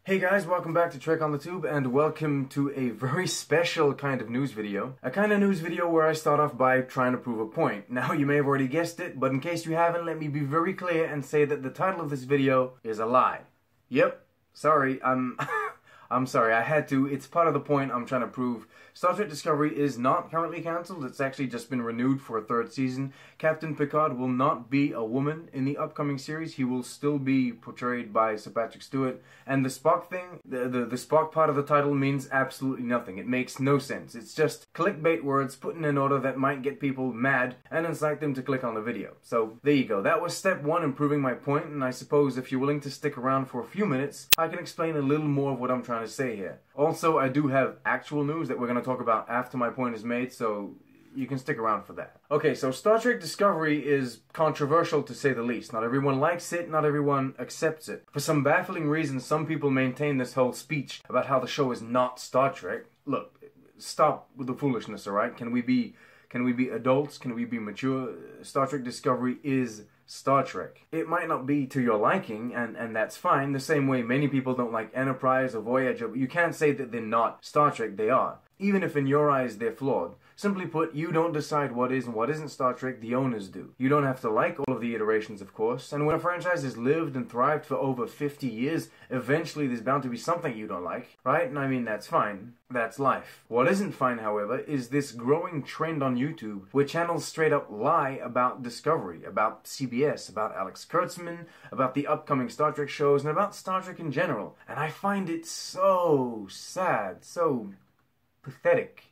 Hey guys, welcome back to Trek on the Tube, and welcome to a very special kind of news video. A kind of news video where I start off by trying to prove a point. Now, you may have already guessed it, but in case you haven't, let me be very clear and say that the title of this video is a lie. Yep, sorry, I'm sorry, I had to. It's part of the point I'm trying to prove. Star Trek Discovery is not currently cancelled. It's actually just been renewed for a third season. Captain Picard will not be a woman in the upcoming series. He will still be portrayed by Sir Patrick Stewart. And the Spock thing, the Spock part of the title means absolutely nothing. It makes no sense. It's just clickbait words put in an order that might get people mad and incite them to click on the video. So there you go. That was step one in proving my point, and I suppose if you're willing to stick around for a few minutes, I can explain a little more of what I'm trying to say here. Also, I do have actual news that we're going to talk about after my point is made, so you can stick around for that. Okay, so Star Trek Discovery is controversial to say the least. Not everyone likes it, not everyone accepts it. For some baffling reason, some people maintain this whole speech about how the show is not Star Trek. Look, stop with the foolishness, alright? Can we be adults? Can we be mature? Star Trek Discovery is Star Trek. It might not be to your liking, and that's fine. The same way many people don't like Enterprise or Voyager, but you can't say that they're not Star Trek. They are. Even if in your eyes they're flawed. Simply put, you don't decide what is and what isn't Star Trek, the owners do. You don't have to like all of the iterations, of course, and when a franchise has lived and thrived for over 50 years, eventually there's bound to be something you don't like, right? And I mean, that's fine. That's life. What isn't fine, however, is this growing trend on YouTube where channels straight up lie about Discovery, about CBS, about Alex Kurtzman, about the upcoming Star Trek shows, and about Star Trek in general. And I find it so sad, so pathetic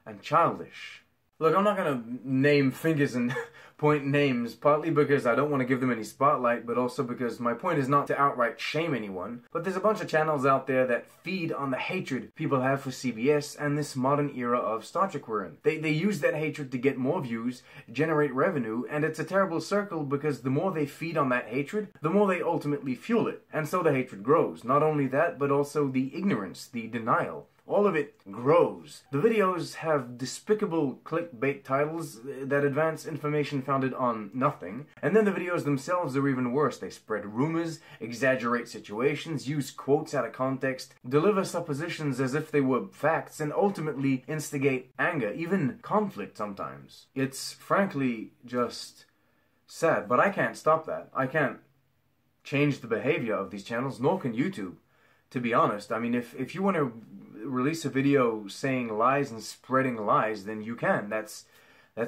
and childish. Look, I'm not gonna name fingers and point names, partly because I don't want to give them any spotlight, but also because my point is not to outright shame anyone. But there's a bunch of channels out there that feed on the hatred people have for CBS and this modern era of Star Trek we're in. They use that hatred to get more views, generate revenue, and it's a terrible circle because the more they feed on that hatred, the more they ultimately fuel it. And so the hatred grows. Not only that, but also the ignorance, the denial. All of it grows. The videos have despicable clickbait titles that advance information founded on nothing, and then the videos themselves are even worse. They spread rumors, exaggerate situations, use quotes out of context, deliver suppositions as if they were facts, and ultimately instigate anger, even conflict sometimes. It's frankly just sad, but I can't stop that. I can't change the behavior of these channels, nor can YouTube, to be honest. I mean, if you want to release a video saying lies and spreading lies, then you can. That's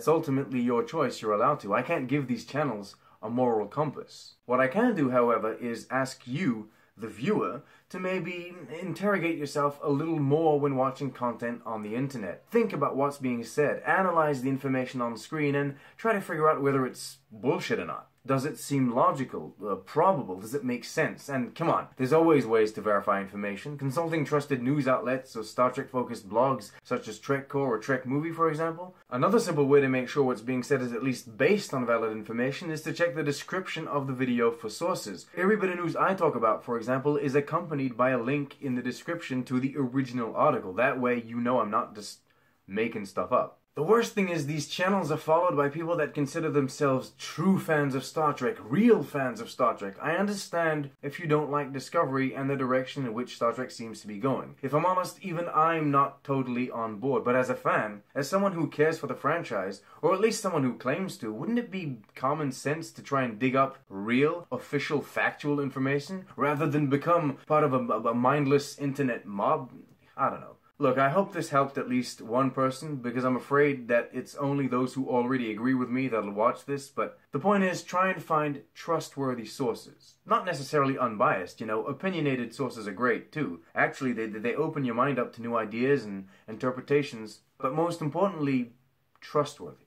ultimately your choice. You're allowed to. I can't give these channels a moral compass. What I can do, however, is ask you, the viewer, to maybe interrogate yourself a little more when watching content on the internet. Think about what's being said, analyze the information on screen, and try to figure out whether it's bullshit or not. Does it seem logical, probable? Does it make sense? And come on, there's always ways to verify information. Consulting trusted news outlets or Star Trek-focused blogs such as TrekCore or Trek Movie, for example. Another simple way to make sure what's being said is at least based on valid information is to check the description of the video for sources. Every bit of news I talk about, for example, is accompanied by a link in the description to the original article. That way you know I'm not just making stuff up. The worst thing is these channels are followed by people that consider themselves true fans of Star Trek, real fans of Star Trek. I understand if you don't like Discovery and the direction in which Star Trek seems to be going. If I'm honest, even I'm not totally on board. But as a fan, as someone who cares for the franchise, or at least someone who claims to, wouldn't it be common sense to try and dig up real, official, factual information, rather than become part of a mindless internet mob? I don't know. Look, I hope this helped at least one person, because I'm afraid that it's only those who already agree with me that'll watch this, but the point is, try and find trustworthy sources. Not necessarily unbiased, you know, opinionated sources are great too. Actually, they open your mind up to new ideas and interpretations, but most importantly, trustworthy.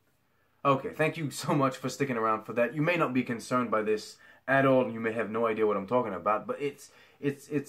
Okay, thank you so much for sticking around for that. You may not be concerned by this at all, and you may have no idea what I'm talking about, but it's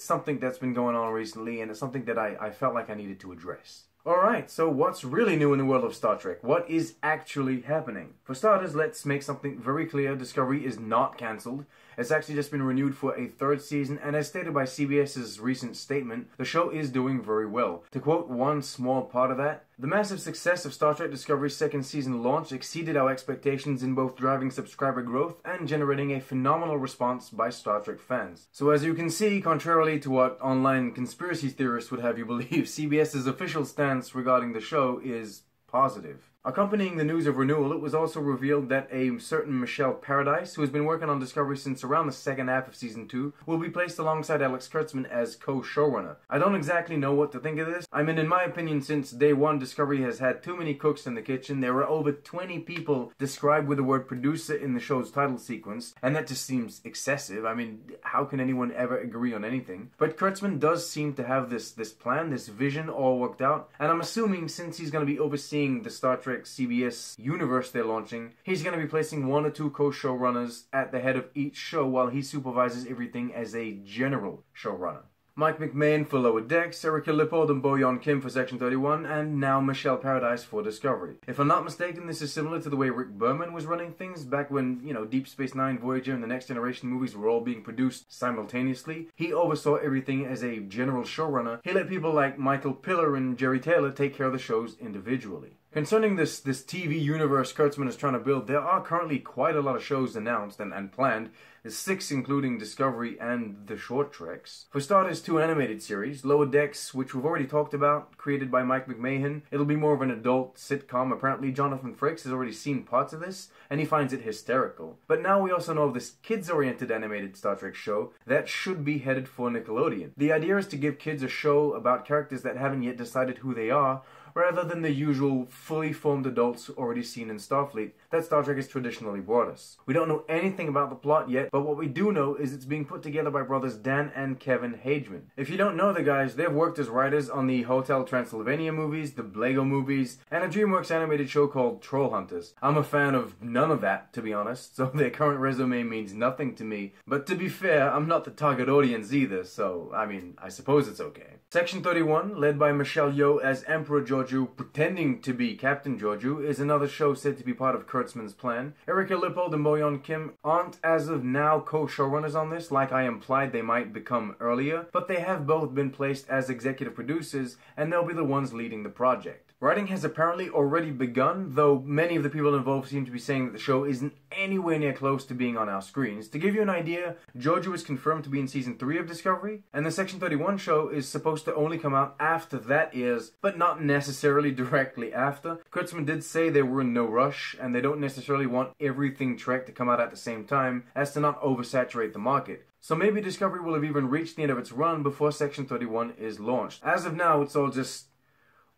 something that's been going on recently, and it's something that I felt like I needed to address. Alright, so what's really new in the world of Star Trek? What is actually happening? For starters, let's make something very clear. Discovery is not cancelled. It's actually just been renewed for a third season, and as stated by CBS's recent statement, the show is doing very well. To quote one small part of that, The massive success of Star Trek Discovery's second season launch exceeded our expectations in both driving subscriber growth and generating a phenomenal response by Star Trek fans. So as you can see, contrarily to what online conspiracy theorists would have you believe, CBS's official stance regarding the show is positive. Accompanying the news of renewal, it was also revealed that a certain Michelle Paradise, who has been working on Discovery since around the second half of Season 2, will be placed alongside Alex Kurtzman as co-showrunner. I don't exactly know what to think of this. I mean, in my opinion, since day one, Discovery has had too many cooks in the kitchen. There were over 20 people described with the word producer in the show's title sequence, and that just seems excessive. I mean, how can anyone ever agree on anything? But Kurtzman does seem to have this plan, this vision all worked out, and I'm assuming since he's going to be overseeing the Star Trek CBS universe they're launching, he's going to be placing 1 or 2 co-showrunners at the head of each show while he supervises everything as a general showrunner. Mike McMahon for Lower Decks, Erica Lippold and Bo-Yeon Kim for Section 31, and now Michelle Paradise for Discovery. If I'm not mistaken, this is similar to the way Rick Berman was running things back when, Deep Space Nine, Voyager, and the Next Generation movies were all being produced simultaneously. He oversaw everything as a general showrunner. He let people like Michael Piller and Jerry Taylor take care of the shows individually. Concerning this TV universe Kurtzman is trying to build, there are currently quite a lot of shows announced and planned. There's 6 including Discovery and the short treks. For starters, 2 animated series, Lower Decks, which we've already talked about, created by Mike McMahon. It'll be more of an adult sitcom. Apparently Jonathan Frakes has already seen parts of this, and he finds it hysterical. But now we also know of this kids-oriented animated Star Trek show that should be headed for Nickelodeon. The idea is to give kids a show about characters that haven't yet decided who they are, rather than the usual fully formed adults already seen in Starfleet that Star Trek has traditionally brought us. We don't know anything about the plot yet, but what we do know is it's being put together by brothers Dan and Kevin Hageman. If you don't know the guys, they've worked as writers on the Hotel Transylvania movies, the Blego movies, and a DreamWorks animated show called Troll Hunters. I'm a fan of none of that, to be honest, so their current resume means nothing to me. But to be fair, I'm not the target audience either, so, I suppose it's okay. Section 31, led by Michelle Yeoh as Emperor Georgiou pretending to be Captain Georgiou, is another show said to be part of Kurtzman's plan. Erica Lippold and Bo-Yeon Kim aren't as of now co-showrunners on this, like I implied they might become earlier, but they have both been placed as executive producers, and they'll be the ones leading the project. Writing has apparently already begun, though many of the people involved seem to be saying that the show isn't anywhere near close to being on our screens. To give you an idea, Georgiou is confirmed to be in Season 3 of Discovery, and the Section 31 show is supposed to only come out after that airs, but not necessarily directly after. Kurtzman did say they were in no rush, and they don't necessarily want everything Trek to come out at the same time, as to not oversaturate the market. So maybe Discovery will have even reached the end of its run before Section 31 is launched. As of now, it's all just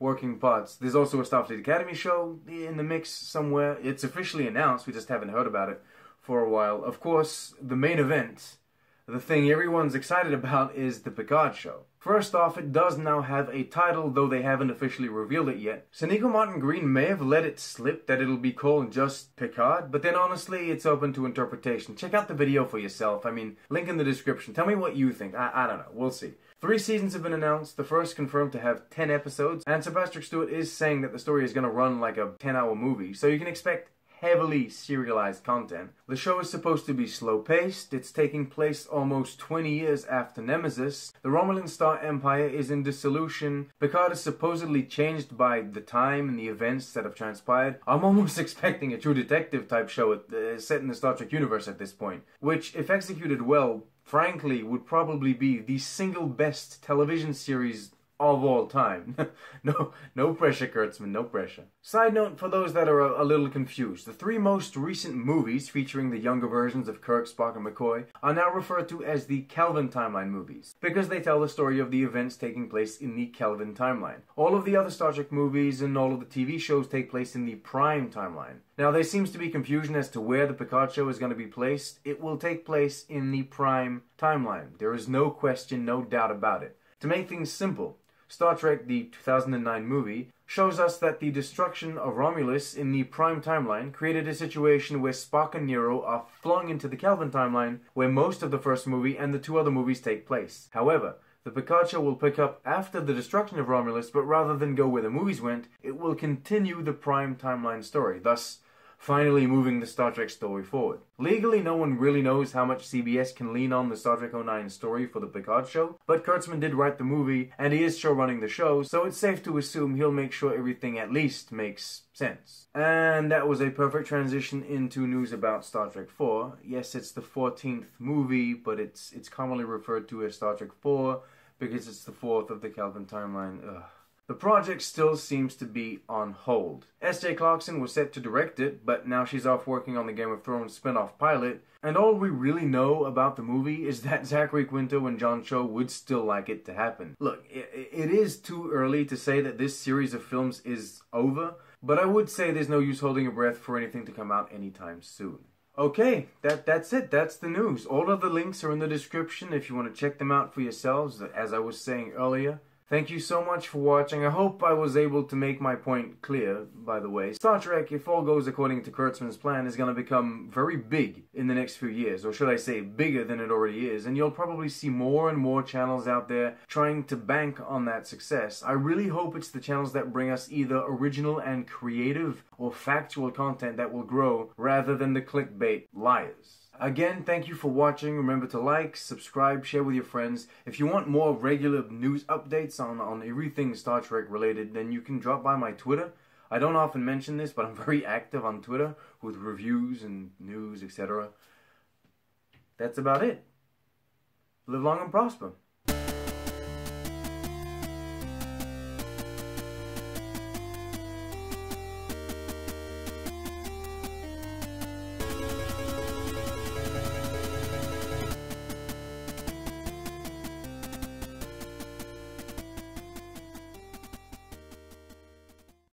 working parts. There's also a Starfleet Academy show in the mix somewhere. It's officially announced, we just haven't heard about it for a while. Of course, the main event, the thing everyone's excited about, is the Picard Show. First off, it does now have a title, though they haven't officially revealed it yet. Sonequa Martin-Green may have let it slip that it'll be called just Picard, but then honestly, it's open to interpretation. Check out the video for yourself. Link in the description. Tell me what you think. I don't know. We'll see. 3 seasons have been announced, the first confirmed to have 10 episodes, and Sir Patrick Stewart is saying that the story is going to run like a 10-hour movie, so you can expect heavily serialized content. The show is supposed to be slow-paced. It's taking place almost 20 years after Nemesis. The Romulan Star Empire is in dissolution. Picard is supposedly changed by the time and the events that have transpired. I'm almost expecting a True Detective type show set in the Star Trek universe at this point, which, if executed well, frankly, would probably be the single best television series of all time. No pressure, Kurtzman, no pressure. Side note for those that are a little confused, the 3 most recent movies featuring the younger versions of Kirk, Spock, and McCoy are now referred to as the Kelvin Timeline movies, because they tell the story of the events taking place in the Kelvin Timeline. All of the other Star Trek movies and all of the TV shows take place in the Prime Timeline. Now, there seems to be confusion as to where the Picard show is going to be placed. It will take place in the Prime Timeline. There is no question, no doubt about it. To make things simple, Star Trek, the 2009 movie, shows us that the destruction of Romulus in the Prime Timeline created a situation where Spock and Nero are flung into the Kelvin Timeline, where most of the first movie and the 2 other movies take place. However, the Picard show will pick up after the destruction of Romulus, but rather than go where the movies went, it will continue the Prime Timeline story. Thus, finally moving the Star Trek story forward. Legally, no one really knows how much CBS can lean on the Star Trek 09 story for the Picard show, but Kurtzman did write the movie, and he is showrunning the show, so it's safe to assume he'll make sure everything at least makes sense. And that was a perfect transition into news about Star Trek 4. Yes, it's the 14th movie, but it's commonly referred to as Star Trek 4 because it's the 4th of the Kelvin timeline. Ugh. The project still seems to be on hold. S.J. Clarkson was set to direct it, but now she's off working on the Game of Thrones spin-off pilot, and all we really know about the movie is that Zachary Quinto and John Cho would still like it to happen. Look, it is too early to say that this series of films is over, but I would say there's no use holding your breath for anything to come out anytime soon. Okay, that's it. That's the news. All of the links are in the description if you want to check them out for yourselves, as I was saying earlier. Thank you so much for watching. I hope I was able to make my point clear, by the way. Star Trek, if all goes according to Kurtzman's plan, is going to become very big in the next few years, or should I say bigger than it already is, and you'll probably see more and more channels out there trying to bank on that success. I really hope it's the channels that bring us either original and creative or factual content that will grow, rather than the clickbait liars. Again, thank you for watching. Remember to like, subscribe, share with your friends. If you want more regular news updates on everything Star Trek related, then you can drop by my Twitter. I don't often mention this, but I'm very active on Twitter with reviews and news, etc. That's about it. Live long and prosper.